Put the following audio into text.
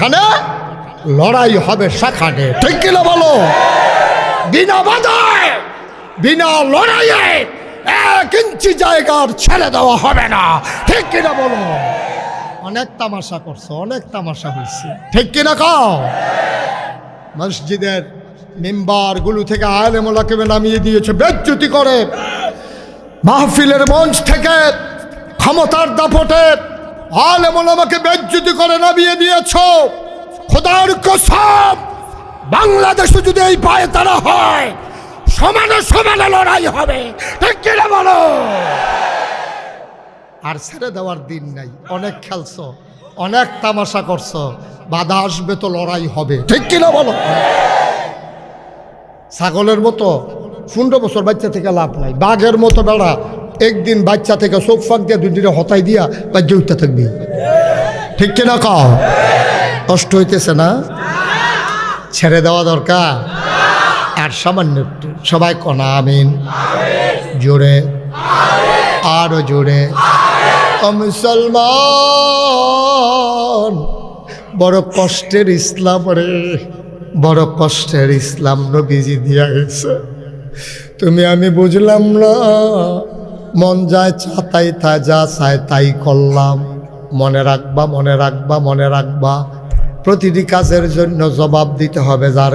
যেখানে লড়াই হবে সেখানে, ঠিক কিনা বলো? বিনা বাধায় বিনা লড়াইয়ে 1 ইঞ্চি জায়গার ছেড়ে দেওয়া হবে না, ঠিক কিনা বলো? অনেক তামাশা করছো, অনেক তামাশা হয়েছে, ঠিক কিনা কও? মসজিদের মিম্বার গুলো থেকে আলেম ওলামাকে নামিয়ে দিয়েছে বেজ্জতি করে, মাহফিলের মঞ্চ থেকে ক্ষমতার দাপটে আলেম ওলামাকে বেজ্জতি করে নামিয়ে দিয়েছ। খোদার কসম, বাংলাদেশে যদি এই পায়ে তারা হয়, সমানে সমানে লড়াই হবে, ঠিক কিনা বলো? আর ছেড়ে দেওয়ার দিন নাই। অনেক খেলছো, অনেক তামাশা করছো, বাধা আসবে তো লড়াই হবে, ঠিক কিনা বলো? ছাগলের মতো 15 বছর বাচ্চা থেকে লাভ নাই, বাঘের মতো বেড়া একদিন বাচ্চা থেকে চোখ ফাঁক দিয়ে 2 দিনে হতাই দিয়া বাচ্চা উঠতে থাকবি, ঠিক কিনা কও? কষ্ট হইতেছে না? ছেড়ে দেওয়া দরকার। আর সামান্য একটু সবাই কনা আমিন, জোরে আরো জোরে। ও মুসলমান, বড় কষ্টের ইসলাম রে, বড় কষ্টের ইসলাম নবীজি দিয়া গেছে। তুমি আমি বুঝলাম না, মন যায় চাতাই তা যা চায় তাই করলাম। মনে রাখবা, মনে রাখবা, মনে রাখবা, প্রতিটি কাজের জন্য জবাব দিতে হবে যার